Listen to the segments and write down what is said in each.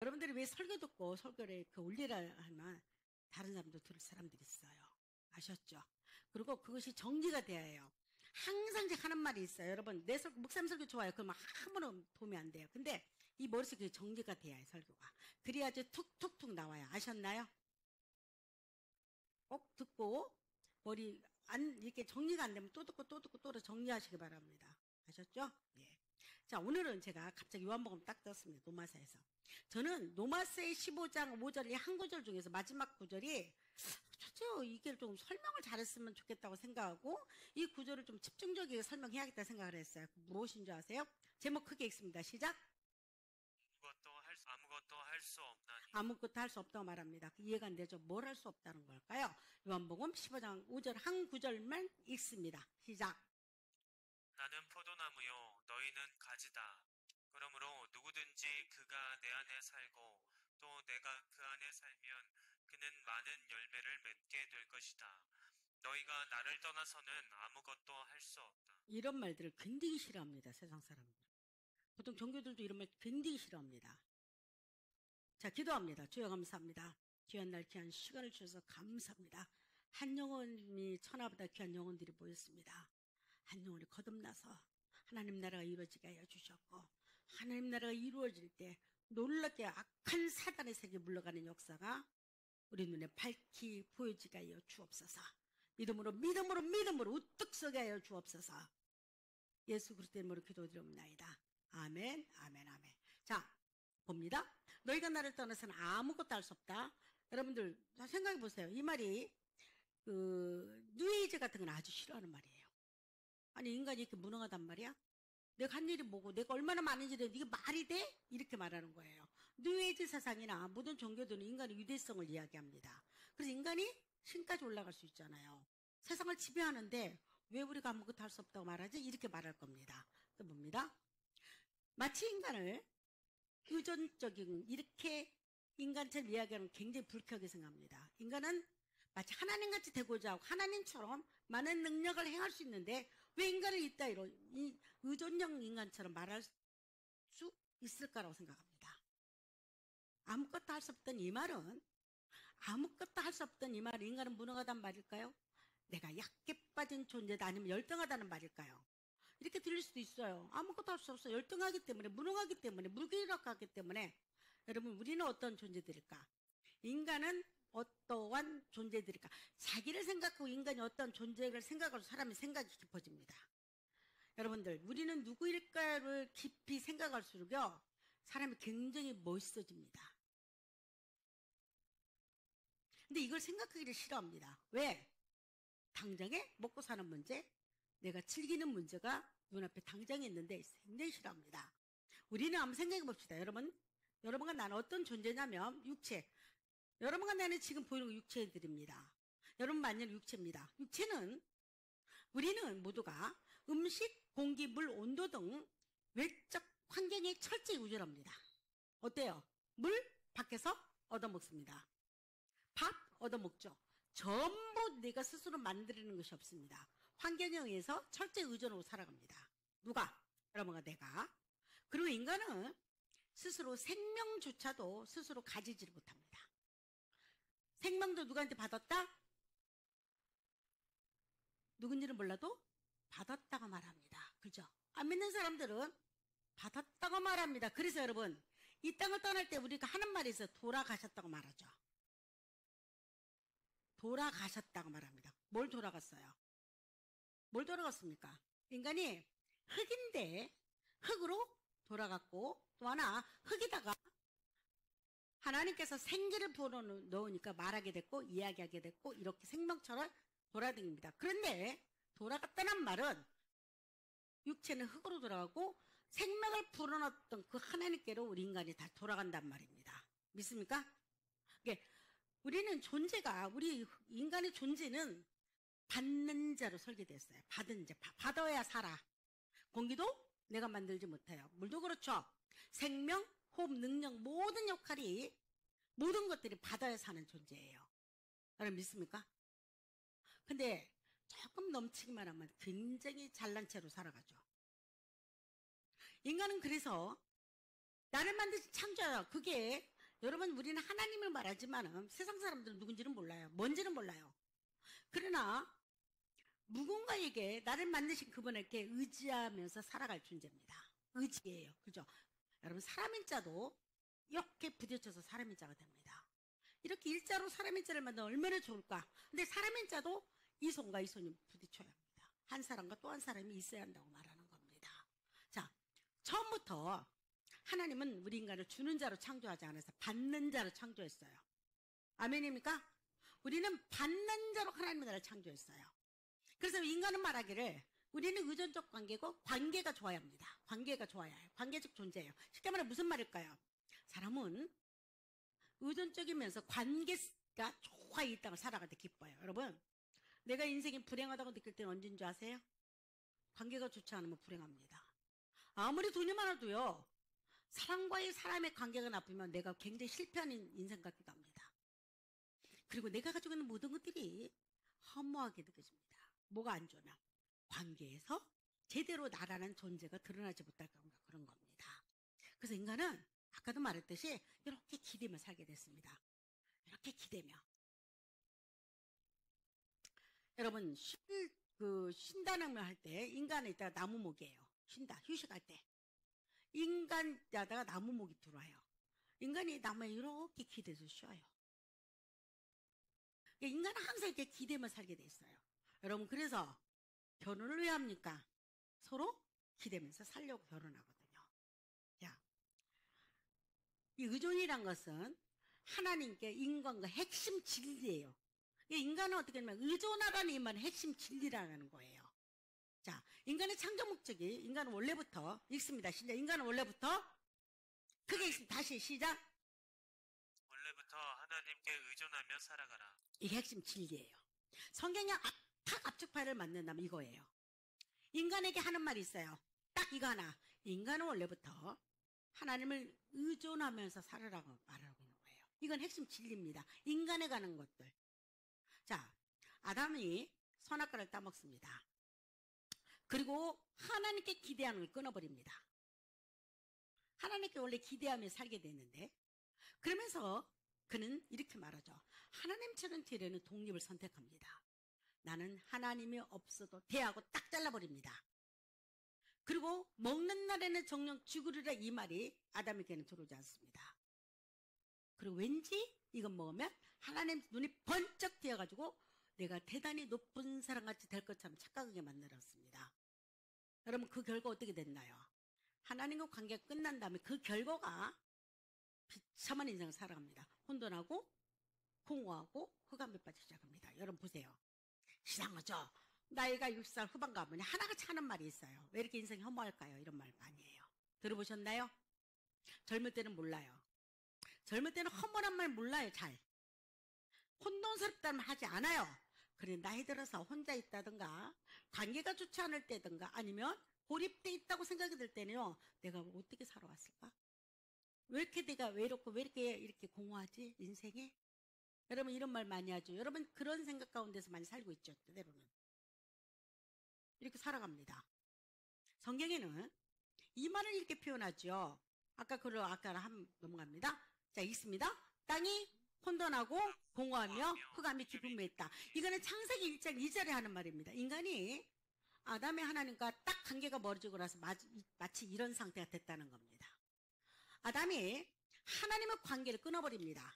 여러분들이 왜 설교 듣고 설교를 그 올리라 하면 다른 사람도 들을 사람들이 있어요. 아셨죠? 그리고 그것이 정리가 돼야 해요. 항상 제가 하는 말이 있어요. 여러분, 내 목사님 설교 좋아요. 그러면 아무런 도움이 안 돼요. 근데 이 머릿속에 정리가 돼야 해요, 설교가. 그래야지 툭툭툭 나와요. 아셨나요? 꼭 듣고 머리 이렇게 정리가 안 되면 또 듣고 또 듣고 또 정리하시기 바랍니다. 아셨죠? 예. 자, 오늘은 제가 갑자기 요한복음 딱 떴습니다. 노마서에서. 저는 노마서의 15장 5절 이 한 구절 중에서 마지막 구절이 저죠 이게 좀 설명을 잘했으면 좋겠다고 생각하고 이 구절을 좀 집중적이게 설명해야겠다 생각을 했어요. 무엇인 줄 아세요? 제목 크게 읽습니다. 시작. 아무것도 할 수 없나니. 아무것도 할 수 없다고 말합니다. 이해가 안 되죠? 뭘 할 수 없다는 걸까요? 요한복음 15장 5절 한 구절만 읽습니다. 시작. 나는 포도나무요 너희는 가지다. 그러므로 누구든지 그가 내 안에 살고 또 내가 그 안에 살면 그는 많은 열매를 맺게 될 것이다. 너희가 나를 떠나서는 아무것도 할 수 없다. 이런 말들을 굉장히 싫어합니다. 세상 사람들. 보통 종교들도 이런 말 굉장히 싫어합니다. 자, 기도합니다. 주여 감사합니다. 귀한 날 귀한 시간을 주셔서 감사합니다. 한 영혼이 천하보다 귀한 영혼들이 모였습니다. 한 영혼이 거듭나서 하나님 나라가 이루어지게 하여 주셨고 하나님 나라가 이루어질 때 놀랍게 악한 사단의 세계에 물러가는 역사가 우리 눈에 밝히 보여지게 하여 주옵소서. 믿음으로 우뚝 서게 하여 주옵소서. 예수 그리스도의 이름으로 기도드립니다. 아멘, 아멘, 아멘. 자, 봅니다. 너희가 나를 떠나서는 아무것도 할 수 없다. 여러분들 생각해 보세요. 이 말이 뉴에이지 같은 건 아주 싫어하는 말이에요. 아니 인간이 이렇게 무능하단 말이야? 내가 한 일이 뭐고 내가 얼마나 많은 일을 이게 말이 돼? 이렇게 말하는 거예요. 뉴에이지 사상이나 모든 종교들은 인간의 위대성을 이야기합니다. 그래서 인간이 신까지 올라갈 수 있잖아요. 세상을 지배하는데 왜 우리가 아무것도 할 수 없다고 말하지? 이렇게 말할 겁니다. 또 봅니다. 마치 인간을 의존적인 이렇게 인간처럼 이야기하는 굉장히 불쾌하게 생각합니다. 인간은 마치 하나님같이 되고자 하고 하나님처럼 많은 능력을 행할 수 있는데 왜 인간을 이따위로 의존형 인간처럼 말할 수 있을까라고 생각합니다. 아무것도 할 수 없던 이 말은 인간은 무능하단 말일까요? 내가 약게 빠진 존재다 아니면 열등하다는 말일까요? 이렇게 들릴 수도 있어요. 아무것도 할 수 없어. 열등하기 때문에, 무능하기 때문에, 무기력하기 때문에. 여러분, 우리는 어떤 존재들일까? 인간은 어떠한 존재들일까? 자기를 생각하고 인간이 어떤 존재를 생각하고 사람의 생각이 깊어집니다. 여러분들, 우리는 누구일까를 깊이 생각할수록요, 사람이 굉장히 멋있어집니다. 근데 이걸 생각하기를 싫어합니다. 왜? 당장에 먹고 사는 문제, 내가 즐기는 문제가 눈앞에 당장에 있는데 굉장히 싫어합니다. 우리는 한번 생각해 봅시다. 여러분과 나는 어떤 존재냐면 육체. 여러분과 나는 지금 보이는 거 육체들입니다. 여러분 만년 육체입니다. 우리는 모두가 음식, 공기, 물, 온도 등 외적 환경에 철저히 의존합니다. 어때요? 물 밖에서 얻어먹습니다. 밥 얻어먹죠. 전부 내가 스스로 만들어내는 것이 없습니다. 환경에 의해서 철저히 의존하고 살아갑니다. 누가? 여러분과 내가. 그리고 인간은 스스로 생명조차도 스스로 가지지를 못합니다. 생명도 누구한테 받았다? 누군지는 몰라도 받았다고 말합니다. 그죠? 안 믿는 사람들은 받았다고 말합니다. 그래서 여러분, 이 땅을 떠날 때 우리가 하는 말이 있어요. 돌아가셨다고 말하죠. 돌아가셨다고 말합니다. 뭘 돌아갔어요? 뭘 돌아갔습니까? 인간이 흙인데 흙으로 돌아갔고 또 하나 흙에다가 하나님께서 생기를 부어 넣으니까 말하게 됐고 이야기하게 됐고 이렇게 생명처럼 돌아다닙니다. 그런데 돌아갔다는 말은 육체는 흙으로 돌아가고 생명을 불어넣었던 그 하나님께로 우리 인간이 다 돌아간단 말입니다. 믿습니까? 우리는 우리 인간의 존재는 받는 자로 설계됐어요. 받은 자, 받아야 살아. 공기도 내가 만들지 못해요. 물도 그렇죠. 생명, 호흡, 능력, 모든 것들이 받아야 사는 존재예요. 여러분 믿습니까? 근데 조금 넘치기만 하면 굉장히 잘난 채로 살아가죠. 인간은 그래서 나를 만드신 창조자. 그게 여러분 우리는 하나님을 말하지만 세상 사람들은 누군지는 몰라요. 뭔지는 몰라요. 그러나 누군가에게 나를 만드신 그분에게 의지하면서 살아갈 존재입니다. 의지예요. 그죠? 여러분 사람인 자도 이렇게 부딪혀서 사람인 자가 됩니다. 이렇게 일자로 사람인 자를 만들면 얼마나 좋을까. 근데 사람인 자도 이 손과 이 손이 부딪혀야 합니다. 한 사람과 또 한 사람이 있어야 한다고 말하는 겁니다. 자, 처음부터 하나님은 우리 인간을 주는 자로 창조하지 않아서 받는 자로 창조했어요. 아멘입니까? 우리는 받는 자로 하나님의 나라를 창조했어요. 그래서 인간은 말하기를 우리는 의존적 관계고 관계가 좋아야 합니다. 관계가 좋아야 해요. 관계적 존재예요. 쉽게 말하면 무슨 말일까요? 사람은 의존적이면서 관계가 좋아 이 땅을 살아갈 때 기뻐요. 여러분, 내가 인생이 불행하다고 느낄 때는 언제인 줄 아세요? 관계가 좋지 않으면 불행합니다. 아무리 돈이 많아도요, 사람과의 사람의 관계가 나쁘면 내가 굉장히 실패한 인생 같기도 합니다. 그리고 내가 가지고 있는 모든 것들이 허무하게 느껴집니다. 뭐가 안 좋나? 관계에서 제대로 나라는 존재가 드러나지 못할 그런 겁니다. 그래서 인간은 아까도 말했듯이 이렇게 기대며 살게 됐습니다. 이렇게 기대며. 여러분 쉰다는 말 할 때 인간은 이따가 나무목이에요. 쉰다, 휴식할 때. 인간자다가 나무목이 들어와요. 인간이 나무에 이렇게 기대서 쉬어요. 인간은 항상 이렇게 기대며 살게 돼 있어요. 여러분 그래서 결혼을 왜 합니까? 서로 기대면서 살려고 결혼하거든요. 자, 이 의존이란 것은 하나님께 인간과 핵심 진리예요. 인간은 어떻게 하냐면 의존하라는 이 말은 핵심 진리라는 거예요. 자, 인간의 창조 목적이 인간은 원래부터 읽습니다. 시작. 인간은 원래부터 크게 읽습니다. 다시 시작. 원래부터 하나님께 의존하며 살아가라. 이게 핵심 진리예요. 성경의 탁 압축파일을 만든다면 이거예요. 인간에게 하는 말이 있어요. 딱 이거 하나. 인간은 원래부터 하나님을 의존하면서 살아라고 말하고 있는 거예요. 이건 핵심 진리입니다. 인간에 관한 것들. 자, 아담이 선악과를 따먹습니다. 그리고 하나님께 기대하는 걸 끊어버립니다. 하나님께 원래 기대하며 살게 되는데, 그러면서 그는 이렇게 말하죠. 하나님처럼 되려는 독립을 선택합니다. 나는 하나님이 없어도 돼 하고 딱 잘라버립니다. 그리고 먹는 날에는 정령 죽으리라 이 말이 아담에게는 들어오지 않습니다. 그리고 왠지 이건 먹으면 하나님 눈이 번쩍 띄어가지고 내가 대단히 높은 사람같이 될 것처럼 착각하게 만들었습니다. 여러분 그 결과 어떻게 됐나요? 하나님과 관계가 끝난 다음에 그 결과가 비참한 인생을 살아갑니다. 혼돈하고 공허하고 흑암에 빠지기 시작합니다. 여러분 보세요. 이상하죠? 나이가 60살 후반 가면 하나같이 하는 말이 있어요. 왜 이렇게 인생이 허무할까요? 이런 말 많이 해요. 들어보셨나요? 젊을 때는 몰라요. 젊을 때는 허무한 말 몰라요. 잘. 혼돈스럽다는 말 하지 않아요. 그래 나이 들어서 혼자 있다든가 관계가 좋지 않을 때든가 아니면 고립돼 있다고 생각이 들 때는요. 내가 어떻게 살아왔을까? 왜 이렇게 내가 외롭고 왜 이렇게 공허하지? 인생에? 여러분 이런 말 많이 하죠. 여러분 그런 생각 가운데서 많이 살고 있죠. 때로는. 이렇게 살아갑니다. 성경에는 이 말을 이렇게 표현하죠. 아까랑 넘어갑니다. 자, 있습니다. 땅이 혼돈하고 공허하며 흑암이 깊음에 있다. 이거는 창세기 1장 2절에 하는 말입니다. 인간이 아담의 하나님과 딱 관계가 멀어지고 나서 마치 이런 상태가 됐다는 겁니다. 아담이 하나님의 관계를 끊어버립니다.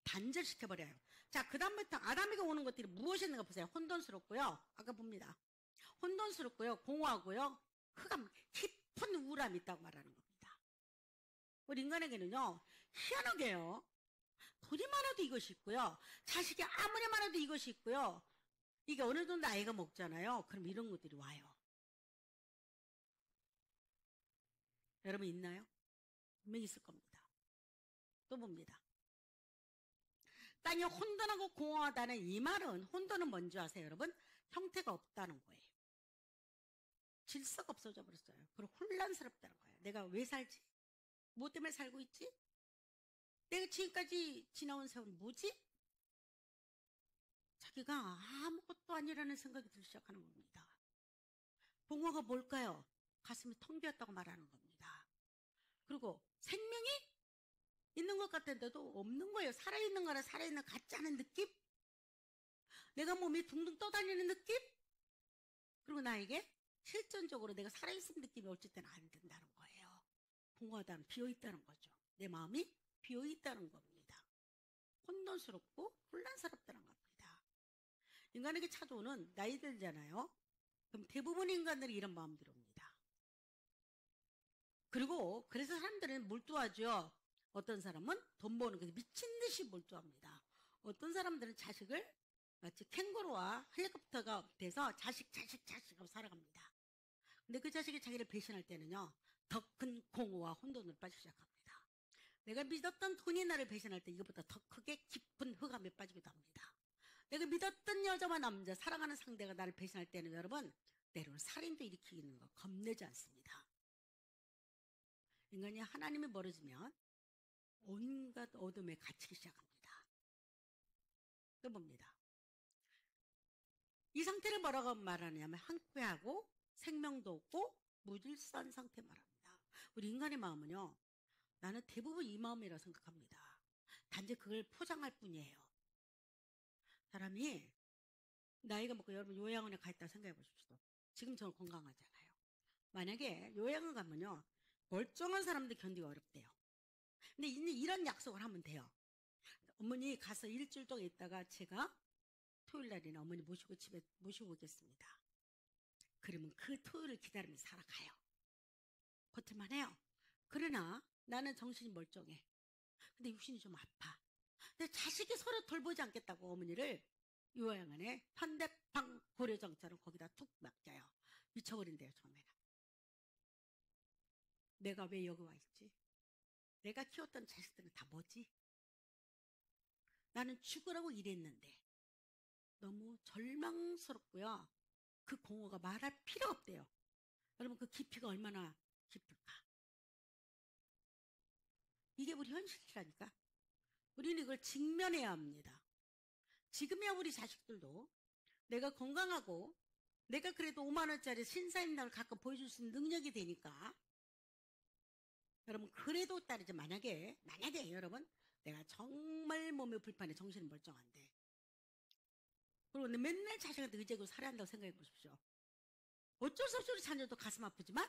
단절시켜버려요. 자, 그 다음부터 아담에게 오는 것들이 무엇이었는가 보세요. 혼돈스럽고요. 아까 봅니다. 혼돈스럽고요. 공허하고요. 흑암, 깊은 우울함이 있다고 말하는 겁니다. 우리 인간에게는요. 희한하게요. 돈이 많아도 이것이 있고요. 자식이 아무리 많아도 이것이 있고요. 이게 어느 정도 나이가 먹잖아요. 그럼 이런 것들이 와요. 여러분 있나요? 분명히 있을 겁니다. 또 봅니다. 땅이 혼돈하고 공허하다는 이 말은 혼돈은 뭔지 아세요, 여러분? 형태가 없다는 거예요. 질서가 없어져 버렸어요. 그리고 혼란스럽다는 거예요. 내가 왜 살지? 뭐 때문에 살고 있지? 내가 지금까지 지나온 세월은 뭐지? 자기가 아무것도 아니라는 생각이 들기 시작하는 겁니다. 공허가 뭘까요? 가슴이 텅 비었다고 말하는 겁니다. 그리고 생명이 있는 것 같은데도 없는 거예요. 살아있는 거랑 살아있는 것 같지 않은 느낌? 내가 몸이 둥둥 떠다니는 느낌? 그리고 나에게 실전적으로 내가 살아있는 느낌이 어쩔 때는 안 든다는 거예요. 공허하다는, 비어있다는 거죠. 내 마음이 비어있다는 겁니다. 혼돈스럽고 혼란스럽다는 겁니다. 인간에게 찾아오는 나이 들잖아요. 그럼 대부분 인간들이 이런 마음들이 옵니다. 그리고 그래서 사람들은 몰두하죠. 어떤 사람은 돈 버는 것에 미친 듯이 몰두합니다. 어떤 사람들은 자식을 마치 캥거루와 헬리콥터가 돼서 자식 하고 살아갑니다. 근데 그 자식이 자기를 배신할 때는요, 더 큰 공허와 혼돈으로 빠지기 시작합니다. 내가 믿었던 돈이 나를 배신할 때 이것보다 더 크게 깊은 흑암에 빠지기도 합니다. 내가 믿었던 여자와 남자, 사랑하는 상대가 나를 배신할 때는 여러분, 때로는 살인도 일으키는 거 겁내지 않습니다. 인간이 하나님이 멀어지면 온갖 어둠에 갇히기 시작합니다. 또 봅니다. 이 상태를 뭐라고 말하냐면 황폐하고 생명도 없고 무질서한 상태 말합니다. 우리 인간의 마음은요, 나는 대부분 이 마음이라고 생각합니다. 단지 그걸 포장할 뿐이에요. 사람이 나이가 먹고 여러분 요양원에 가 있다고 생각해 보십시오. 지금 저는 건강하잖아요. 만약에 요양원 가면요, 멀쩡한 사람들 견디기 어렵대요. 근데 이런 약속을 하면 돼요. 어머니 가서 일주일 동안 있다가 제가 토요일 날이나 어머니 모시고 집에 모시고 오겠습니다. 그러면 그 토요일을 기다리면서 살아가요. 버틸만 해요. 그러나 나는 정신이 멀쩡해. 근데 육신이 좀 아파. 근데 자식이 서로 돌보지 않겠다고 어머니를 요양원에 현대방 고려정처럼 거기다 툭 맡겨요. 미쳐버린대요, 처음에는. 내가 왜 여기 와 있지? 내가 키웠던 자식들은 다 뭐지? 나는 죽으라고 일했는데 너무 절망스럽고요. 그 공허가 말할 필요 없대요. 여러분 그 깊이가 얼마나 깊을까? 이게 우리 현실이라니까. 우리는 이걸 직면해야 합니다. 지금이야 우리 자식들도 내가 건강하고 내가 그래도 5만 원짜리 신사임당을 가끔 보여줄 수 있는 능력이 되니까 여러분 그래도 따르지 만약에 여러분 내가 정말 몸에 불편해 정신이 멀쩡한데 그리고 맨날 자식한테 의지하고 살아야 한다고 생각해 보십시오. 어쩔 수 없이 우리 자녀도 가슴 아프지만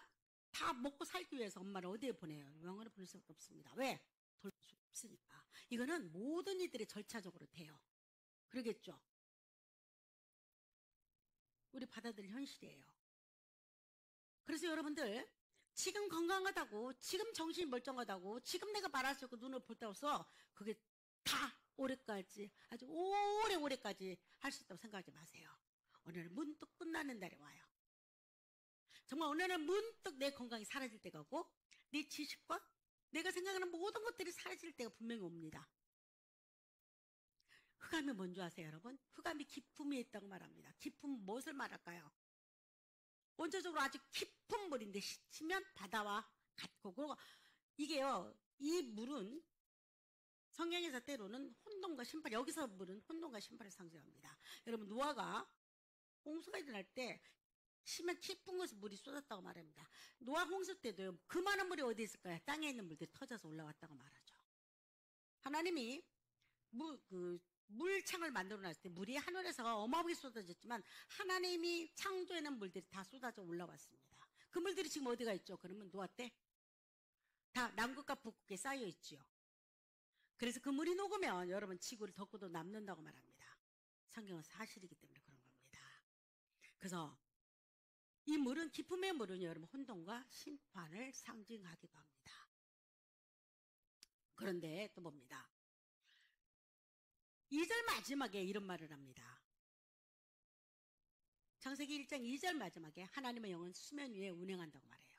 다 먹고 살기 위해서 엄마를 어디에 보내요? 요양원에 보낼 수밖에 없습니다. 왜? 돌볼 수 없으니까. 이거는 모든 이들의 절차적으로 돼요. 그러겠죠? 우리 받아들일 현실이에요. 그래서 여러분들 지금 건강하다고 지금 정신이 멀쩡하다고 지금 내가 말할 수 있고 눈을 볼 데 없어 그게 다 올해까지 아주 오래까지 할 수 있다고 생각하지 마세요. 어느 날 문득 끝나는 날이 와요. 정말 어느 날 문득 내 건강이 사라질 때가 오고 내 지식과 내가 생각하는 모든 것들이 사라질 때가 분명히 옵니다. 흑암이 뭔지 아세요, 여러분? 흑암이 기품이 있다고 말합니다. 기품은 무엇을 말할까요? 원초적으로 아주 깊은 물인데 씻으면 바다와 같고 그리고 이게요, 이 물은 성경에서 때로는 혼돈과 심판, 여기서 물은 혼돈과 심판을 상징합니다. 여러분 노아가 홍수가 일어날 때 심한 깊은 곳에 물이 쏟았다고 말합니다. 노아 홍수 때도요, 그 많은 물이 어디 있을까요? 땅에 있는 물들이 터져서 올라왔다고 말하죠. 하나님이 물창을 만들어 놨을 때 물이 하늘에서 어마어마하게 쏟아졌지만 하나님이 창조해낸 물들이 다 쏟아져 올라왔습니다. 그 물들이 지금 어디가 있죠? 그러면 노아 때 다 남극과 북극에 쌓여 있지요. 그래서 그 물이 녹으면 여러분 지구를 덮고도 남는다고 말합니다. 성경은 사실이기 때문에 그런 겁니다. 그래서 이 물은 기쁨의 물은 여러분 혼돈과 심판을 상징하기도 합니다. 그런데 또 봅니다. 2절 마지막에 이런 말을 합니다. 창세기 1장 2절 마지막에 하나님의 영은 수면 위에 운행한다고 말해요.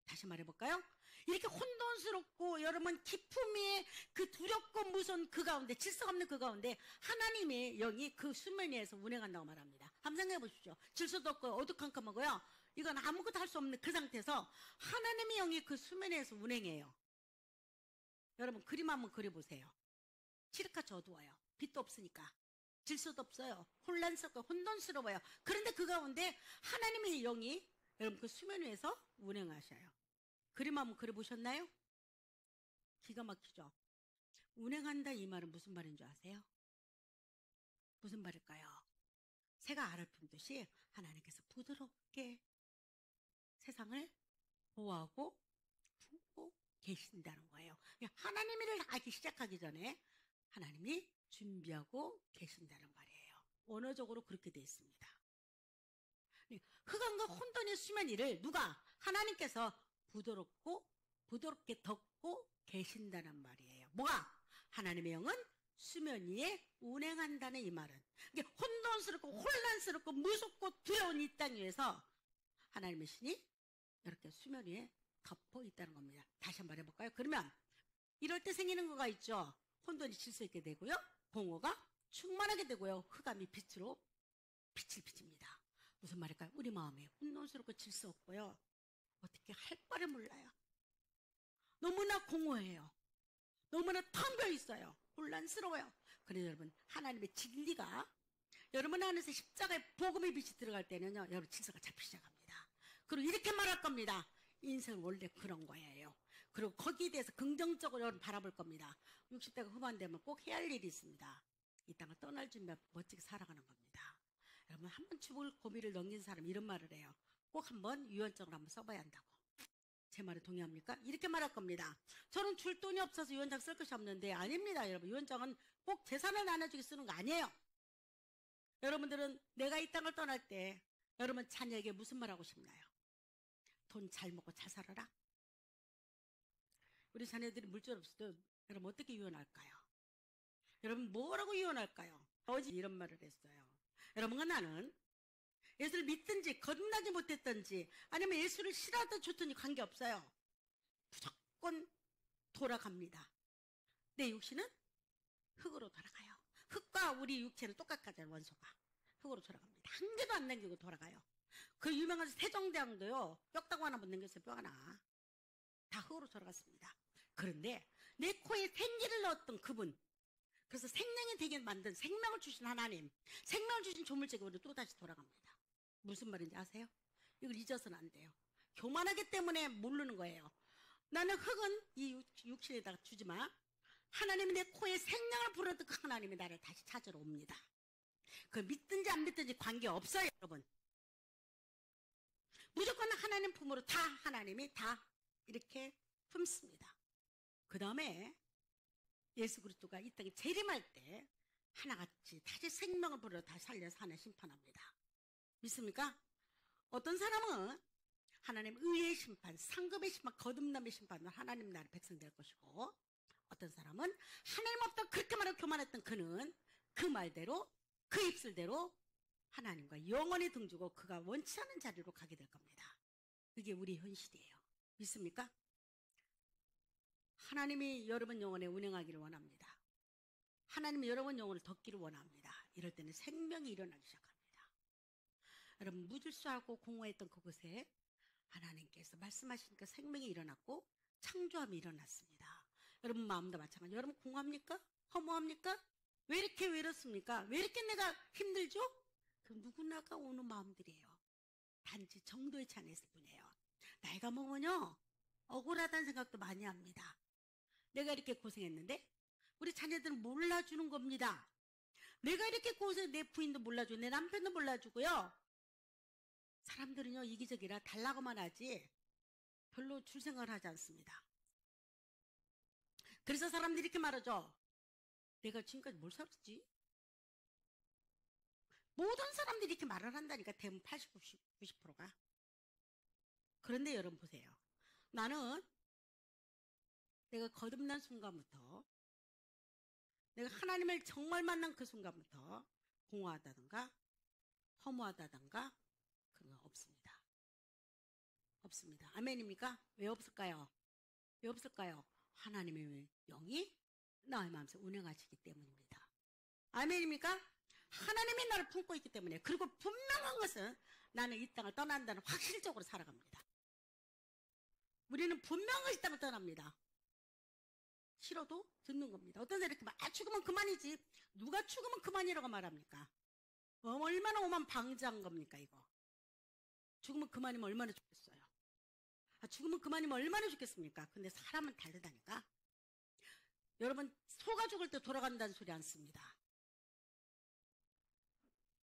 다시 말해볼까요? 이렇게 혼돈스럽고 여러분 기품 위에 그 두렵고 무서운 그 가운데 질서 없는 그 가운데 하나님의 영이 그 수면 위에서 운행한다고 말합니다. 한번 생각해 보십시오. 질서도 없고 어두컴컴하고요. 이건 아무것도 할 수 없는 그 상태에서 하나님의 영이 그 수면 위에서 운행해요. 여러분 그림 한번 그려보세요. 칠흑같이 어두워요. 빛도 없으니까. 질서도 없어요. 혼란스럽고 혼돈스러워요. 그런데 그 가운데 하나님의 영이 여러분 그 수면 위에서 운행하셔요. 그림 한번 그려보셨나요? 기가 막히죠. 운행한다 이 말은 무슨 말인 줄 아세요? 무슨 말일까요? 새가 알을 품듯이 하나님께서 부드럽게 세상을 보호하고 품고 계신다는 거예요. 하나님 일을 하기 시작하기 전에 하나님이 준비하고 계신다는 말이에요. 원어적으로 그렇게 되어 있습니다. 흑암과 혼돈의 수면 위를 누가? 하나님께서 부드럽게 덮고 계신다는 말이에요. 뭐가? 하나님의 영은 수면 위에 운행한다는 이 말은 혼돈스럽고 혼란스럽고 무섭고 두려운 이 땅 위에서 하나님의 신이 이렇게 수면 위에 덮어 있다는 겁니다. 다시 한번 해볼까요? 그러면 이럴 때 생기는 거가 있죠. 혼돈이 질서 있게 되고요. 공허가 충만하게 되고요. 흑암이 빛으로 빛을 비칩니다. 무슨 말일까요? 우리 마음에 혼돈스럽고 질서 없고요. 어떻게 할 바를 몰라요. 너무나 공허해요. 너무나 텅 비어 있어요. 혼란스러워요. 그래서 여러분 하나님의 진리가 여러분 안에서 십자가의 복음의 빛이 들어갈 때는요. 여러분 질서가 잡히기 시작합니다. 그리고 이렇게 말할 겁니다. 인생은 원래 그런 거예요. 그리고 거기에 대해서 긍정적으로 여러분 바라볼 겁니다. 60대가 후반되면 꼭 해야 할 일이 있습니다. 이 땅을 떠날 준비하고 멋지게 살아가는 겁니다. 여러분 한번 죽을 고비를 넘긴 사람 이런 말을 해요. 꼭 한번 유언장을 한번 써봐야 한다고. 제 말에 동의합니까? 이렇게 말할 겁니다. 저는 줄 돈이 없어서 유언장 쓸 것이 없는데 아닙니다. 여러분 유언장은 꼭 재산을 나눠주기 쓰는 거 아니에요. 여러분들은 내가 이 땅을 떠날 때 여러분 자녀에게 무슨 말 하고 싶나요? 돈 잘 먹고 잘 살아라? 우리 자녀들이 물질 없어도 여러분 어떻게 유언할까요? 여러분 뭐라고 유언할까요? 어제 이런 말을 했어요. 여러분과 나는 예수를 믿든지 거듭나지 못했든지 아니면 예수를 싫어하든 좋든지 관계없어요. 무조건 돌아갑니다. 내 육신은 흙으로 돌아가요. 흙과 우리 육체는 똑같아요. 원소가 흙으로 돌아갑니다. 한 개도 안 남기고 돌아가요. 그 유명한 세종대왕도요. 뼈다구 하나 못 남겼어요. 뼈 하나. 다 흙으로 돌아갔습니다. 그런데 내 코에 생기를 넣었던 그분, 그래서 생명이 되게 만든 생명을 주신 하나님, 생명을 주신 조물제가 우리 또 다시 돌아갑니다. 무슨 말인지 아세요? 이걸 잊어서는 안 돼요. 교만하기 때문에 모르는 거예요. 나는 흙은 이 육신에다가 주지 마. 하나님이 내 코에 생명을 불어넣은 그 하나님이 나를 다시 찾으러 옵니다. 그 믿든지 안 믿든지 관계없어요, 여러분. 무조건 하나님 품으로 다 하나님이 다 이렇게 품습니다. 그 다음에 예수 그리스도가 이 땅에 재림할 때 하나같이 다시 생명을 불어 다시 살려서 하나 심판합니다. 믿습니까? 어떤 사람은 하나님 의의 심판, 상급의 심판, 거듭남의 심판으로 하나님 나라의 백성 될 것이고, 어떤 사람은 하나님 없다 그렇게 말하고 교만했던 그는 그 말대로 그 입술대로 하나님과 영원히 등지고 그가 원치 않은 자리로 가게 될 겁니다. 그게 우리 현실이에요. 믿습니까? 하나님이 여러분 영혼에 운행하기를 원합니다. 하나님이 여러분 영혼을 덮기를 원합니다. 이럴 때는 생명이 일어나기 시작합니다. 여러분 무질서하고 공허했던 그곳에 하나님께서 말씀하시니까 생명이 일어났고 창조함이 일어났습니다. 여러분 마음도 마찬가지예요. 여러분 공허합니까? 허무합니까? 왜 이렇게 외롭습니까? 왜 이렇게 내가 힘들죠? 그 누구나가 오는 마음들이에요. 단지 정도의 차이가 있을 뿐이에요. 나이가 먹으면요 억울하다는 생각도 많이 합니다. 내가 이렇게 고생했는데 우리 자녀들은 몰라주는 겁니다. 내가 이렇게 내 부인도 몰라주고 내 남편도 몰라주고요. 사람들은요 이기적이라 달라고만 하지 별로 줄 생각을 하지 않습니다. 그래서 사람들이 이렇게 말하죠. 내가 지금까지 뭘 살았지? 모든 사람들이 이렇게 말을 한다니까. 대부분 80, 90%가. 그런데 여러분 보세요. 나는 내가 거듭난 순간부터, 내가 하나님을 정말 만난 그 순간부터 공허하다든가 허무하다든가 그런 거 없습니다. 없습니다. 아멘입니까? 왜 없을까요? 왜 없을까요? 하나님의 영이 나의 마음속에 운행하시기 때문입니다. 아멘입니까? 하나님이 나를 품고 있기 때문에. 그리고 분명한 것은 나는 이 땅을 떠난다는 확실적으로 살아갑니다. 우리는 분명한 것이 있다면 떠납니다. 싫어도 듣는 겁니다. 어떤 사람이 이렇게 막 죽으면 그만이지. 누가 죽으면 그만이라고 말합니까? 얼마나 오만 방자한 겁니까 이거. 죽으면 그만이면 얼마나 좋겠어요. 죽으면 그만이면 얼마나 좋겠습니까? 근데 사람은 다르다니까. 여러분, 소가 죽을 때 돌아간다는 소리 안 씁니다.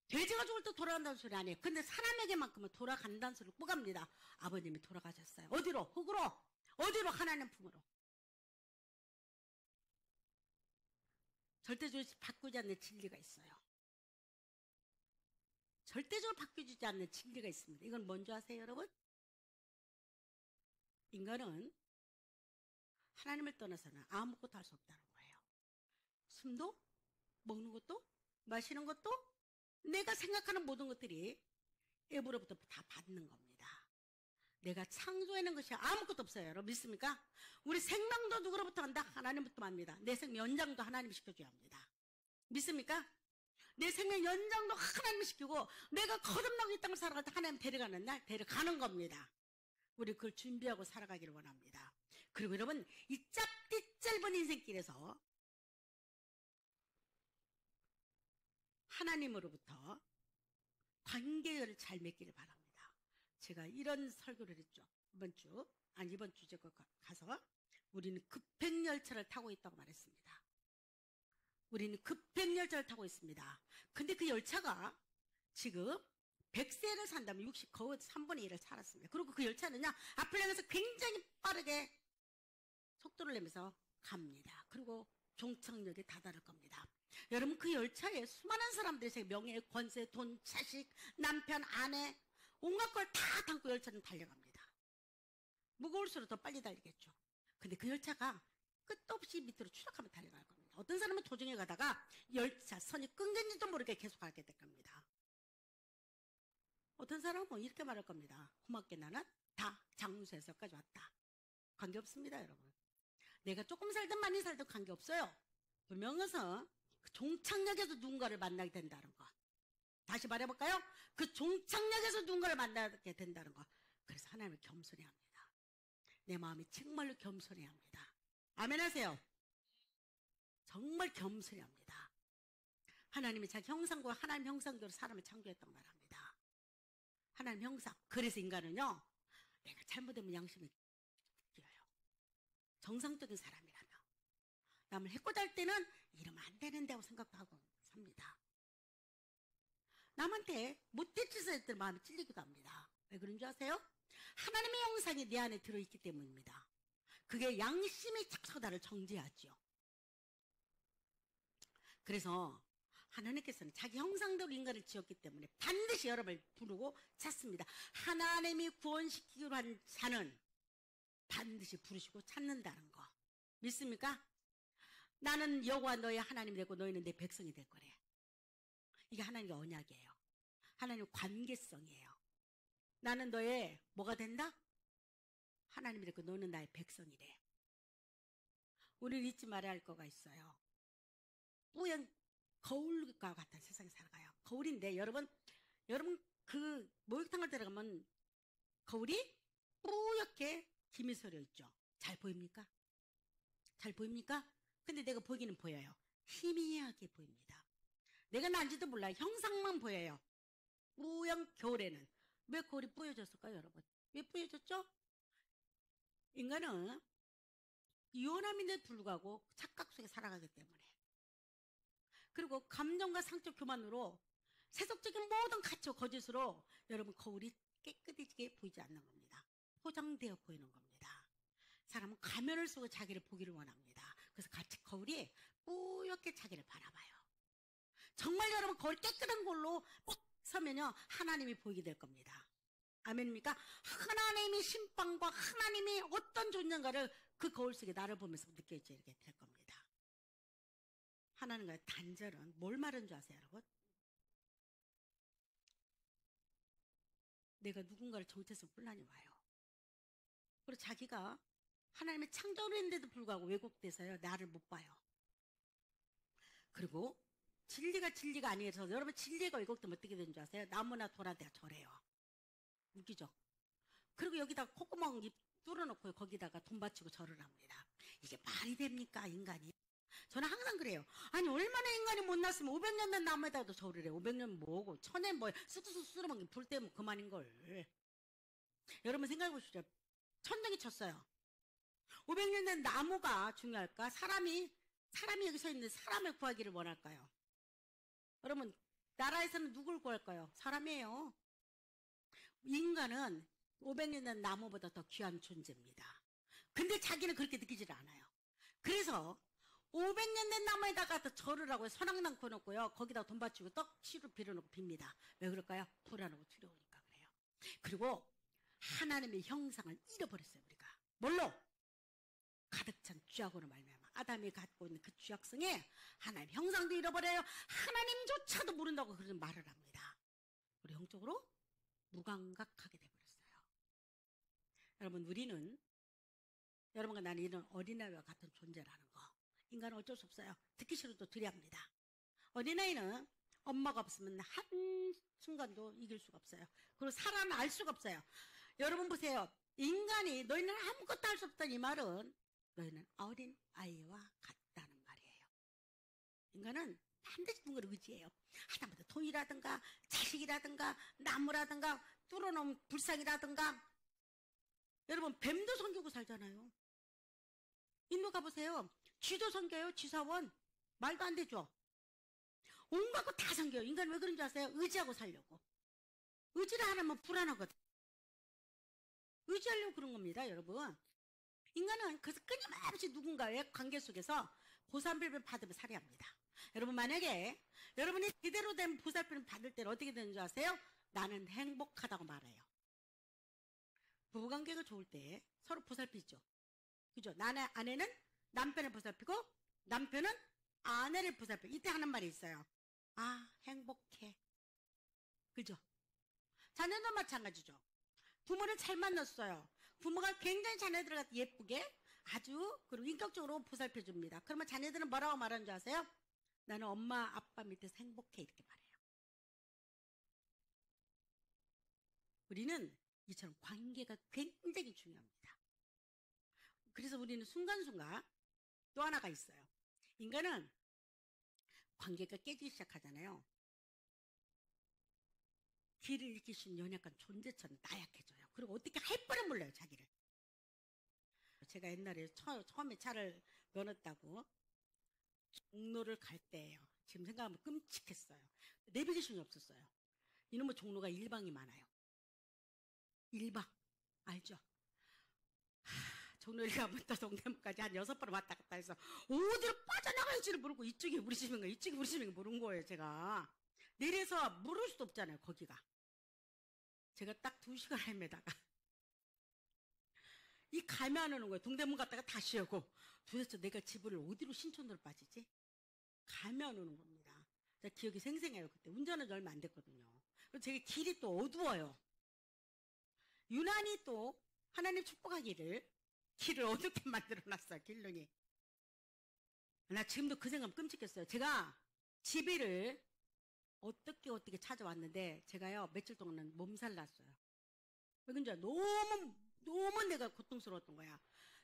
돼지가 죽을 때 돌아간다는 소리 아니에요. 근데 사람에게만큼은 돌아간다는 소리를 꼭 합니다. 아버님이 돌아가셨어요. 어디로? 흙으로. 어디로? 하나님 품으로. 절대적으로 바꾸지 않는 진리가 있어요. 절대적으로 바뀌지 않는 진리가 있습니다. 이건 뭔지 아세요, 여러분? 인간은 하나님을 떠나서는 아무것도 할 수 없다는 거예요. 숨도, 먹는 것도, 마시는 것도, 내가 생각하는 모든 것들이 애부로부터 다 받는 겁니다. 내가 창조해낸 것이 아무것도 없어요. 여러분 믿습니까? 우리 생명도 누구로부터 한다? 하나님부터 합니다. 내 생명 연장도 하나님이 시켜줘야 합니다. 믿습니까? 내 생명 연장도 하나님이 시키고 내가 거듭나고 이 땅을 살아갈 때 하나님 데려가는 날 데려가는 겁니다. 우리 그걸 준비하고 살아가기를 원합니다. 그리고 여러분 이 짧은 인생길에서 하나님으로부터 관계를 잘 맺기를 바랍니다. 제가 이런 설교를 했죠. 이번 주제 가서 우리는 급행열차를 타고 있다고 말했습니다. 우리는 급행열차를 타고 있습니다. 근데 그 열차가 지금 100세를 산다면 거의 3분의 1을 살았습니다. 그리고 그 열차는요, 앞을 향해서 굉장히 빠르게 속도를 내면서 갑니다. 그리고 종착역에 다다를 겁니다. 여러분 그 열차에 수많은 사람들이 명예, 권세, 돈, 자식, 남편, 아내 온갖 걸 다 담고 열차는 달려갑니다. 무거울수록 더 빨리 달리겠죠. 근데 그 열차가 끝도 없이 밑으로 추락하면 달려갈 겁니다. 어떤 사람은 도중에 가다가 열차 선이 끊긴지도 모르게 계속 가게 될 겁니다. 어떤 사람은 뭐 이렇게 말할 겁니다. 고맙게 나는 다 장소에서까지 왔다. 관계없습니다, 여러분. 내가 조금 살든 많이 살든 관계없어요. 분명해서 그 종착역에서 누군가를 만나게 된다는 거. 다시 말해볼까요? 그 종착역에서 누군가를 만나게 된다는 거. 그래서 하나님을 겸손히 합니다. 내 마음이 정말로 겸손히 합니다. 아멘 하세요. 정말 겸손히 합니다. 하나님이 자기 형상과 하나님 형상대로 사람을 창조했다고 말합니다. 하나님 형상. 그래서 인간은요, 내가 잘못하면 양심이 끼어요. 정상적인 사람이라면. 남을 해코지할 때는 이러면 안 되는데 하고 생각도 하고 삽니다. 남한테 못된 짓을 했을 때 마음이 찔리기도 합니다. 왜 그런 줄 아세요? 하나님의 형상이 내 안에 들어있기 때문입니다. 그게 양심이 자꾸 나를 정죄하죠. 그래서 하나님께서는 자기 형상대로 인간을 지었기 때문에 반드시 여러분을 부르고 찾습니다. 하나님이 구원시키기로 한 자는 반드시 부르시고 찾는다는 거. 믿습니까? 나는 여호와 너의 하나님이 되고 너희는 내 백성이 될 거래. 이게 하나님의 언약이에요. 하나님의 관계성이에요. 나는 너의 뭐가 된다? 하나님이 되고 너는 나의 백성이래. 우리는 잊지 말아야 할 거가 있어요. 뿌연 거울과 같은 세상에 살아가요. 거울인데 여러분 그 목욕탕을 들어가면 거울이 뿌옇게 김이 서려 있죠. 잘 보입니까? 잘 보입니까? 근데 내가 보기는 보여요. 희미하게 보입니다. 내가 난지도 몰라요. 형상만 보여요. 뿌연 겨울에는. 왜 거울이 뿌여졌을까요, 여러분? 왜 뿌여졌죠? 인간은 유연함인데도 불구하고 착각 속에 살아가기 때문에. 그리고 감정과 상적 교만으로 세속적인 모든 가치와 거짓으로 여러분 거울이 깨끗하게 보이지 않는 겁니다. 포장되어 보이는 겁니다. 사람은 가면을 쓰고 자기를 보기를 원합니다. 그래서 같이 거울이 뿌옇게 자기를 바라봐요. 정말 여러분 거울 깨끗한 걸로 꼭 서면요 하나님이 보이게 될 겁니다. 아멘입니까? 하나님의 심판과 하나님이 어떤 존재인가를 그 거울 속에 나를 보면서 느껴지게 될 겁니다. 하나님과의 단절은 뭘 말하는 줄 아세요, 여러분? 내가 누군가를 정체해서 혼란이 와요. 그리고 자기가 하나님의 창조를 했는데도 불구하고 왜곡돼서요 나를 못 봐요. 그리고 진리가 아니어서 여러분 진리가 왜곡되면 어떻게 되는 줄 아세요? 나무나 돌아대가 절해요. 웃기죠? 그리고 여기다 콧구멍 입 뚫어놓고 거기다가 돈 바치고 절을 합니다. 이게 말이 됩니까, 인간이? 저는 항상 그래요. 아니 얼마나 인간이 못났으면 500년 된 나무에다가도 절을 해. 500년 뭐고 1000년 뭐해. 쑥쑥 쓸어먹는 불 때면 그만인걸. 여러분 생각해보시죠. 천둥이 쳤어요. 500년 된 나무가 중요할까? 사람이 사람이 여기 서 있는데 사람을 구하기를 원할까요? 여러분, 나라에서는 누굴 구할까요? 사람이에요. 인간은 500년 된 나무보다 더 귀한 존재입니다. 근데 자기는 그렇게 느끼질 않아요. 그래서 500년 된 나무에다가 더 절을 하고 선악난 커놓고요. 거기다 돈 바치고 떡시루 빌어놓고 빕니다. 왜 그럴까요? 불안하고 두려우니까 그래요. 그리고 하나님의 형상을 잃어버렸어요. 우리가. 뭘로? 가득 찬 죄악으로 말미암아 아담이 갖고 있는 그 죄악성에 하나님 형상도 잃어버려요. 하나님조차도 모른다고 그런 말을 합니다. 우리 영적으로 무감각하게 돼버렸어요. 여러분, 우리는 여러분과 나는 이런 어린아이와 같은 존재라는 거, 인간은 어쩔 수 없어요. 듣기 싫어도 들어야 합니다. 어린아이는 엄마가 없으면 한순간도 이길 수가 없어요. 그리고 살아날 수가 없어요. 여러분 보세요. 인간이 너희는 아무것도 할 수 없다는 이 말은 너희는 어린 아이와 같다는 말이에요. 인간은 반드시 누군가를 의지해요. 하다못해 돈이라든가 자식이라든가 나무라든가 뚫어놓은 불상이라든가. 여러분, 뱀도 섬기고 살잖아요. 인도 가보세요. 쥐도 섬겨요. 쥐사원. 말도 안 되죠. 온갖 거 다 섬겨요. 인간은 왜 그런지 아세요? 의지하고 살려고. 의지를 안 하면 불안하거든. 의지하려고 그런 겁니다, 여러분. 인간은 그래서 끊임없이 누군가의 관계 속에서 보살핌을 받으면 살아야 합니다. 여러분, 만약에 여러분이 제대로 된 보살핌을 받을 때는 어떻게 되는 줄 아세요? 나는 행복하다고 말해요. 부부관계가 좋을 때 서로 보살피죠. 그죠? 아내는 남편을 보살피고 남편은 아내를 보살피고, 이때 하는 말이 있어요. 아, 행복해. 그죠? 자녀도 마찬가지죠. 부모를 잘 만났어요. 부모가 굉장히 자녀들을 갖다 예쁘게 아주 그리고 인격적으로 보살펴줍니다. 그러면 자녀들은 뭐라고 말하는 줄 아세요? 나는 엄마 아빠 밑에서 행복해, 이렇게 말해요. 우리는 이처럼 관계가 굉장히 중요합니다. 그래서 우리는 순간순간 또 하나가 있어요. 인간은 관계가 깨지기 시작하잖아요. 길을 잃기 쉬운 연약한 존재처럼 나약해져요. 그리고 어떻게 할 뻔을 몰라요, 자기를. 제가 옛날에 처음에 차를 면허 따고 종로를 갈 때예요. 지금 생각하면 끔찍했어요. 내비게이션이 없었어요. 이놈의 종로가 일방이 많아요. 일방 알죠? 종로 1가부터 동대문까지 한 6번 왔다 갔다 해서 어디로 빠져나갈지를 모르고 이쪽이 우리 집인가 이쪽이 우리 집인가 모른 거예요. 제가 내려서 물을 수도 없잖아요. 거기가 제가 딱 2시간 헤매다가 이 감이 안 오는 거예요. 동대문 갔다가 다시 오고 도대체 내가 집을 어디로 신촌으로 빠지지? 감이 안 오는 겁니다. 제가 기억이 생생해요. 그때 운전은 얼마 안 됐거든요. 그리고 제가 길이 또 어두워요. 유난히 또 하나님 축복하기를 길을 어둡게 만들어놨어요. 길눈이. 나 지금도 그 생각 끔찍했어요. 제가 집을 어떻게 찾아왔는데 제가요 며칠 동안은 몸살 났어요. 왜 그런지 너무 내가 고통스러웠던 거야.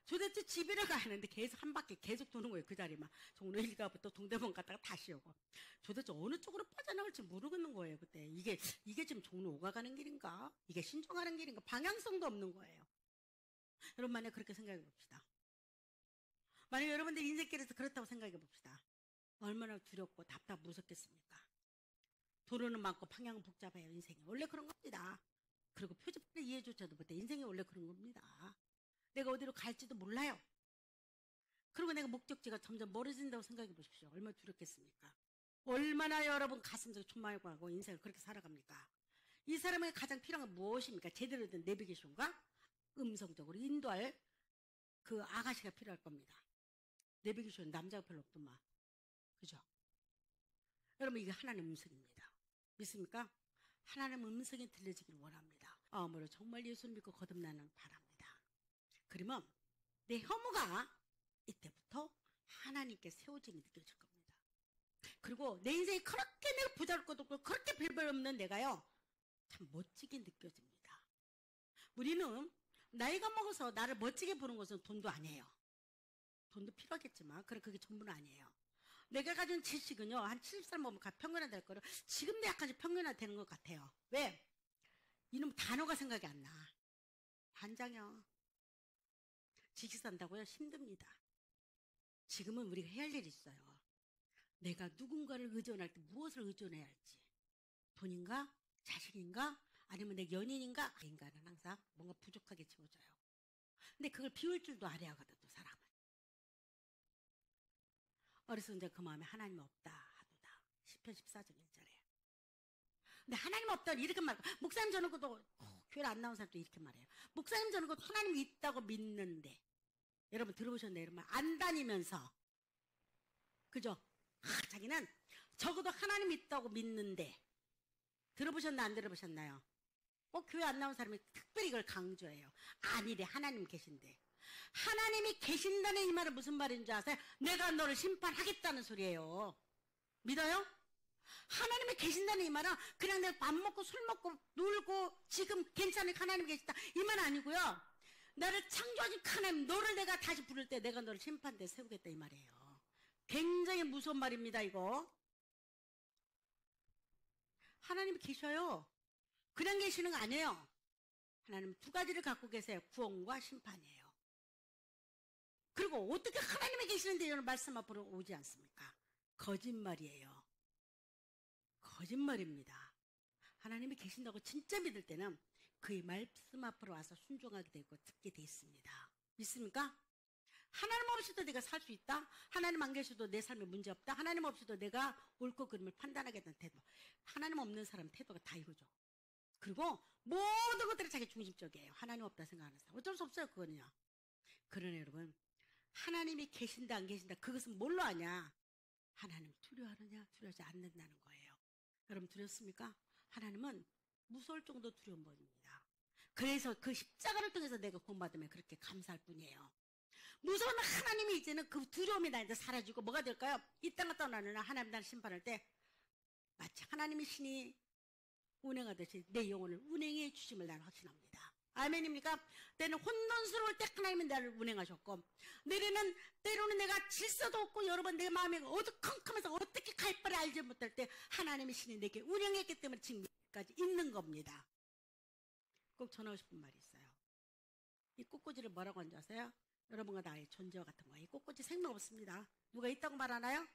도대체 집에를 가는데 계속 한 바퀴 계속 도는 거예요. 그 자리만. 종로 1가부터 동대문 갔다가 다시 오고. 도대체 어느 쪽으로 빠져나갈지 모르겠는 거예요. 그때 이게 지금 종로 5가 가는 길인가? 이게 신청 가는 길인가? 방향성도 없는 거예요. 여러분, 만약 그렇게 생각해 봅시다. 만약 여러분들 인생길에서 그렇다고 생각해 봅시다. 얼마나 두렵고 무섭겠습니까? 도로는 많고 방향은 복잡해요. 인생이 원래 그런 겁니다. 그리고 표지판의 이해조차도 못해. 인생이 원래 그런 겁니다. 내가 어디로 갈지도 몰라요. 그리고 내가 목적지가 점점 멀어진다고 생각해 보십시오. 얼마나 두렵겠습니까? 얼마나 여러분 가슴속에 초마하고 인생을 그렇게 살아갑니까? 이 사람에게 가장 필요한 건 무엇입니까? 제대로 된 내비게이션과 음성적으로 인도할 그 아가씨가 필요할 겁니다. 내비게이션 남자가 별로 없더만. 그죠? 여러분, 이게 하나님의 음성입니다. 믿습니까? 하나님의 음성이 들려지기를 원합니다. 마음으로 정말 예수를 믿고 거듭나는 바랍니다. 그러면 내 혐오가 이때부터 하나님께 세워짐이 느껴질 겁니다. 그리고 내 인생이 그렇게 내가 부자랄 것도 없고 그렇게 별별 없는 내가요 참 멋지게 느껴집니다. 우리는 나이가 먹어서 나를 멋지게 보는 것은 돈도 아니에요. 돈도 필요하겠지만 그게 전부는 아니에요. 내가 가진 지식은요 한 70살 먹으면 평균화 될 거를 지금도 약간 평균화 되는 것 같아요. 왜? 이놈 단어가 생각이 안 나. 반장이요. 지식 산다고요? 힘듭니다. 지금은 우리가 해야 할 일이 있어요. 내가 누군가를 의존할 때 무엇을 의존해야 할지. 돈인가? 자식인가? 아니면 내 연인인가? 인간은 항상 뭔가 부족하게 채워져요. 근데 그걸 비울 줄도 알아야 하거든, 또 사람은. 어렸을 때 그 마음에 하나님 없다 하도다. 시편 14장 1절에. 근데 하나님 없다 이렇게 말하고, 목사님 저는 그것도 교회 안 나온 사람도 이렇게 말해요. 목사님 저는 그것도 하나님이 있다고 믿는데. 여러분 들어보셨나요? 여러분 안 다니면서, 그죠? 자기는 적어도 하나님이 있다고 믿는데. 들어보셨나 안 들어보셨나요? 꼭 교회 안 나온 사람이 특별히 이걸 강조해요. 아니래, 하나님 계신데. 하나님이 계신다는 이 말은 무슨 말인 줄 아세요? 내가 너를 심판하겠다는 소리예요. 믿어요? 하나님이 계신다는 이 말은 그냥 내가 밥 먹고 술 먹고 놀고 지금 괜찮으니까 하나님 계시다 이 말 아니고요. 나를 창조하신 하나님, 너를 내가 다시 부를 때 내가 너를 심판대에 세우겠다 이 말이에요. 굉장히 무서운 말입니다, 이거. 하나님이 계셔요. 그냥 계시는 거 아니에요. 하나님 두 가지를 갖고 계세요. 구원과 심판이에요. 그리고 어떻게 하나님이 계시는데 이런 말씀 앞으로 오지 않습니까? 거짓말이에요. 거짓말입니다. 하나님이 계신다고 진짜 믿을 때는 그의 말씀 앞으로 와서 순종하게 되고 듣게 돼 있습니다. 믿습니까? 하나님 없이도 내가 살 수 있다. 하나님 안 계셔도 내 삶에 문제 없다. 하나님 없이도 내가 옳고 그름을 판단하겠다는 태도. 하나님 없는 사람 태도가 다 이거죠. 그리고 모든 것들이 자기 중심적이에요. 하나님 없다 생각하는 사람. 어쩔 수 없어요, 그거는요. 그러나 여러분, 하나님이 계신다 안 계신다 그것은 뭘로 아냐? 하나님 두려워하느냐 두려워하지 않는다는 거예요. 여러분 두렵습니까? 하나님은 무서울 정도 두려운 분입니다. 그래서 그 십자가를 통해서 내가 구원받으면 그렇게 감사할 뿐이에요. 무서운 하나님이 이제는 그 두려움이 나 이제 사라지고 뭐가 될까요? 이 땅을 떠나는 하나님 나를 심판할 때 마치 하나님의 신이 운행하듯이 내 영혼을 운행해 주심을 나는 확신합니다. 아멘입니까? 때는 혼돈스러울 때 하나님은 나를 운행하셨고, 때로는 내가 질서도 없고 여러분 내 마음이 어두컴컴해서 어떻게 갈 바를 알지 못할 때 하나님의 신이 내게 운행했기 때문에 지금까지 있는 겁니다. 꼭 전하고 싶은 말이 있어요. 이 꽃꽂이를 뭐라고 하는지 아세요? 여러분과 나의 존재와 같은 거예요. 이 꽃꽂이 생명 없습니다. 누가 있다고 말하나요?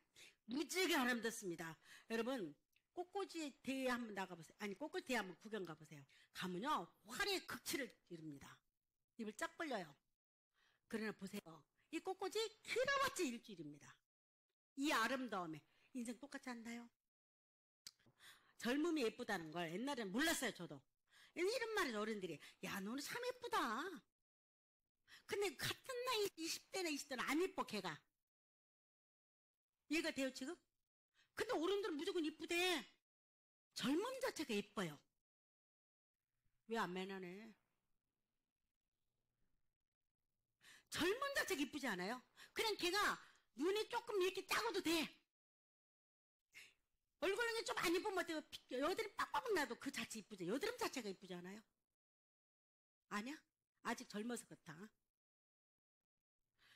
무지하게 아름답습니다. 여러분 꽃꽂이 대회 한번 나가보세요. 아니 꽃꽂이 대회 한번 구경 가보세요. 가면요 화려의 극치를 이룹니다. 입을 쫙 벌려요. 그러나 보세요. 이 꽃꽂이 길어봤자 일주일입니다. 이 아름다움에 인생 똑같지 않나요? 젊음이 예쁘다는 걸 옛날에는 몰랐어요. 저도. 이런 말이 어른들이 야 너는 참 예쁘다. 근데 같은 나이 20대나 20대는 안 예뻐 걔가. 이해가 돼요 지금? 근데 어른들은 무조건 이쁘대. 젊음 자체가 예뻐요. 왜 안 매너네? 젊음 자체가 이쁘지 않아요? 그냥 걔가 눈이 조금 이렇게 작아도 돼. 얼굴은 좀 안 이쁘면 어때요? 여드름 빡빡 나도 그 자체 이쁘죠. 여드름 자체가 이쁘지 않아요? 아니야? 아직 젊어서 그렇다.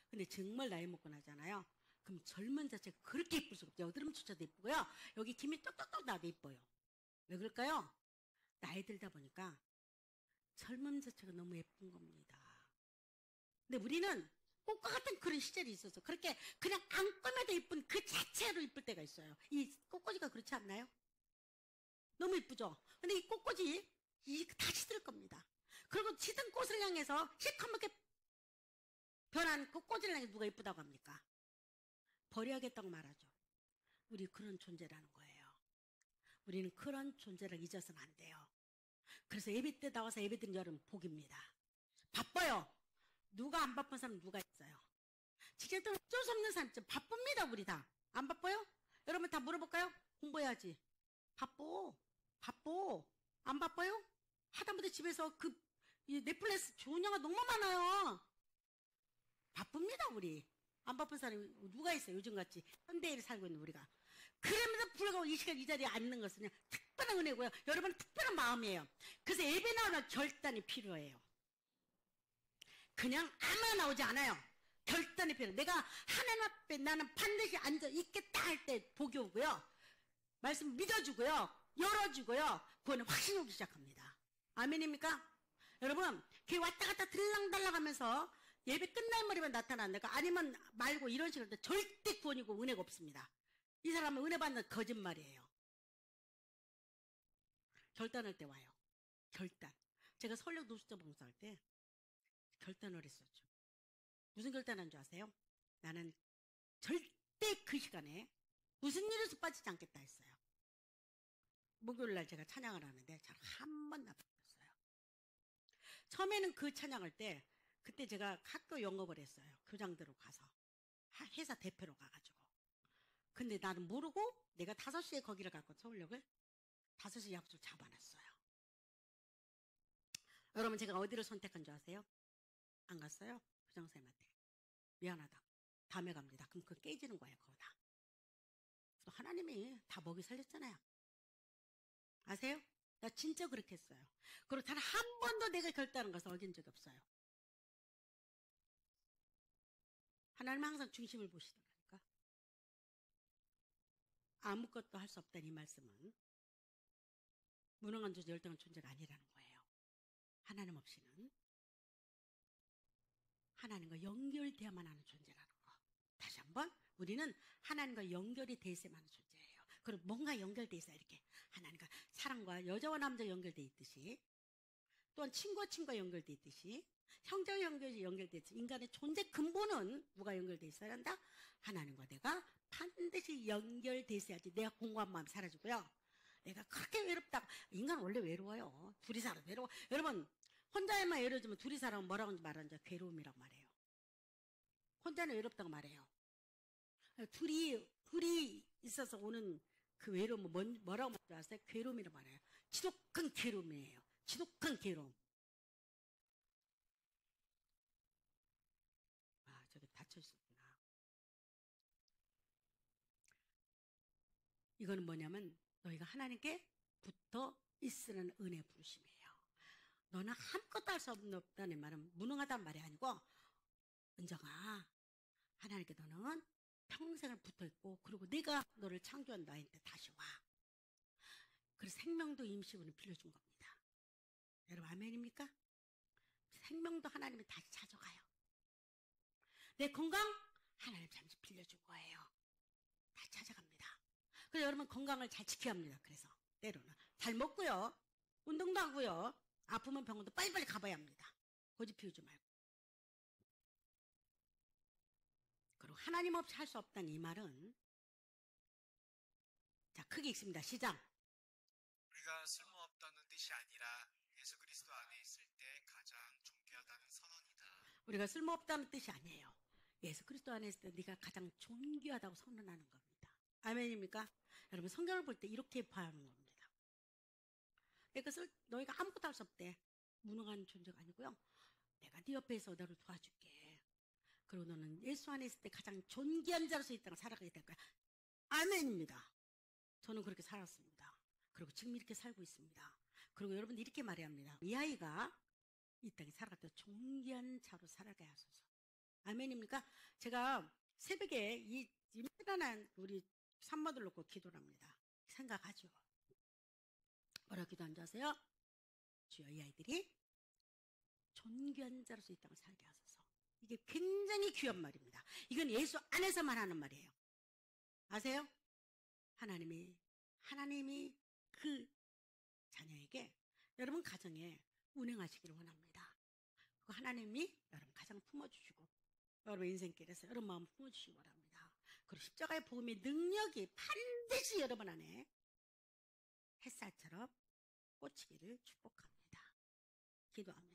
근데 정말 나이 먹고 나잖아요. 그럼 젊은 자체가 그렇게 예쁠 수가 없죠. 여드름조차도 예쁘고요. 여기 김이 똑똑똑 나도 예뻐요. 왜 그럴까요? 나이 들다 보니까 젊음 자체가 너무 예쁜 겁니다. 근데 우리는 꽃과 같은 그런 시절이 있어서 그렇게 그냥 안 꾸며도 예쁜 그 자체로 예쁠 때가 있어요. 이 꽃꽂이가 그렇지 않나요? 너무 예쁘죠? 근데 이 꽃꽂이 다 시들 겁니다. 그리고 시든 꽃을 향해서 시커멓게 변한 그 꽃을 향해 누가 예쁘다고 합니까? 버려야겠다고 말하죠. 우리 그런 존재라는 거예요. 우리는 그런 존재를 잊어서는 안 돼요. 그래서 예배 때 나와서 예배 드리는 여러분 복입니다. 바빠요. 누가 안 바쁜 사람 누가 있어요? 직장도 어쩔 수 없는 사람 좀 바쁩니다. 우리 다. 안 바빠요? 여러분 다 물어볼까요? 공부해야지. 바빠. 안 바빠요? 하다못해 집에서 그 넷플릭스 좋은 영화 너무 많아요. 바쁩니다 우리. 안 바쁜 사람이 누가 있어요? 요즘같이 현대인을 살고 있는 우리가. 그러면서 불구하고 이 시간 이 자리에 앉는 것은 특별한 은혜고요. 여러분은 특별한 마음이에요. 그래서 예배 나오면 결단이 필요해요. 그냥 아무나 나오지 않아요. 결단이 필요해요. 내가 하나님 앞에 나는 반드시 앉아 있겠다 할 때 복이 오고요. 말씀 믿어주고요. 열어주고요. 그거는 확신이 오기 시작합니다. 아멘입니까? 여러분 교회 왔다 갔다 들랑달랑 하면서 예배 끝날 무렵에 나타난다가 아니면 말고 이런 식으로 할 때 절대 구원이고 은혜가 없습니다. 이 사람은 은혜 받는 거짓말이에요. 결단할 때 와요. 결단. 제가 설령 노숙자 봉사할 때 결단을 했었죠. 무슨 결단한 줄 아세요? 나는 절대 그 시간에 무슨 일에서 빠지지 않겠다 했어요. 목요일날 제가 찬양을 하는데 잘 한 번 나빴어요. 처음에는 그 찬양할 때 그때 제가 학교 영업을 했어요. 교장대로 가서 회사 대표로 가가지고. 근데 나는 모르고 내가 5시에 거기를 갔고 서울역을 5시 약속 잡아놨어요. 여러분 제가 어디를 선택한 줄 아세요? 안 갔어요? 교장선생님한테. 미안하다. 다음에 갑니다. 그럼 그거 깨지는 거예요. 그거 다. 하나님이 다 먹이 살렸잖아요. 아세요? 나 진짜 그렇게 했어요. 그리고 단 한 번도 내가 결단한 것을 어긴 적이 없어요. 하나님은 항상 중심을 보시더라니까. 아무것도 할 수 없다는 이 말씀은 무능한 존재, 열등한 존재가 아니라는 거예요. 하나님 없이는 하나님과 연결돼야만 하는 존재라는 거. 다시 한번 우리는 하나님과 연결이 돼 있어야만 하는 존재예요. 그리고 뭔가 연결돼 있어야 이렇게 하나님과 사랑과 여자와 남자 연결돼 있듯이 또한 친구와 친구가 연결돼 있듯이 형제와 연결이 연결돼 있듯이 인간의 존재 근본은 누가 연결돼 있어야 한다? 하나님과 내가 반드시 연결돼 있어야지 내가 공고한 마음이 사라지고요. 내가 그렇게 외롭다고 인간은 원래 외로워요. 둘이 살아 외로워. 여러분 혼자만 외로워지면 둘이 살아면 뭐라고 말하는지 괴로움이라고 말해요. 혼자는 외롭다고 말해요. 둘이 있어서 오는 그 외로움은 뭐라고 말하는지 아세요? 괴로움이라고 말해요. 지독한 괴로움이에요. 지독한 괴로움. 아, 저기 닫혀있었구나. 이거는 뭐냐면 너희가 하나님께 붙어 있으라는 은혜 부르심이에요. 너는 아무것도 할 수 없다는 말은 무능하다는 말이 아니고 은정아 하나님께 너는 평생을 붙어있고 그리고 내가 너를 창조한 나한테 다시 와. 그래서 생명도 임시분을 빌려준 겁니다. 여러분 아멘입니까? 생명도 하나님이 다시 찾아가요. 내 건강 하나님 잠시 빌려준 거예요. 다 찾아갑니다. 그래서 여러분 건강을 잘 지켜야 합니다. 그래서 때로는 잘 먹고요. 운동도 하고요. 아프면 병원도 빨리빨리 가봐야 합니다. 고집 피우지 말고. 그리고 하나님 없이 할 수 없다는 이 말은 자 크게 읽습니다. 시작. 우리가 쓸모없다는 뜻이 아니라 예수 그리스도 안에 있을 때 가장 존귀하다는 선언이다. 우리가 쓸모없다는 뜻이 아니에요. 예수 그리스도 안에 있을 때 네가 가장 존귀하다고 선언하는 겁니다. 아멘입니까? 여러분 성경을 볼 때 이렇게 봐야 하는 겁니다. 그것을 너희가 아무것도 할 수 없대. 무능한 존재가 아니고요. 내가 네 옆에서 너를 도와줄게. 그리고 너는 예수 안에 있을 때 가장 존귀한 자로서 이 땅을 살아가게 될 거야. 아멘입니다. 저는 그렇게 살았습니다. 그리고 지금 이렇게 살고 있습니다. 그리고 여러분 이렇게 말해야 합니다. 이 아이가 이 땅에 살아갈 때 존귀한 자로 살아가야 하소서. 아멘입니까? 제가 새벽에 이 미련한 우리 산모들 놓고 기도를 합니다. 생각하죠. 뭐라고 기도한 줄 아세요? 주여 이 아이들이 존귀한 자로서 이 땅을 살게 하소서. 이게 굉장히 귀한 말입니다. 이건 예수 안에서만 하는 말이에요. 아세요? 하나님이 그 자녀에게 여러분 가정에 운행하시기를 원합니다. 그 하나님이 여러분 가정 품어주시고 여러분 인생길에서 여러분 마음 품어주시기 원합니다. 그리고 십자가의 복음의 능력이 반드시 여러분 안에 햇살처럼 꽂히기를 축복합니다. 기도합니다.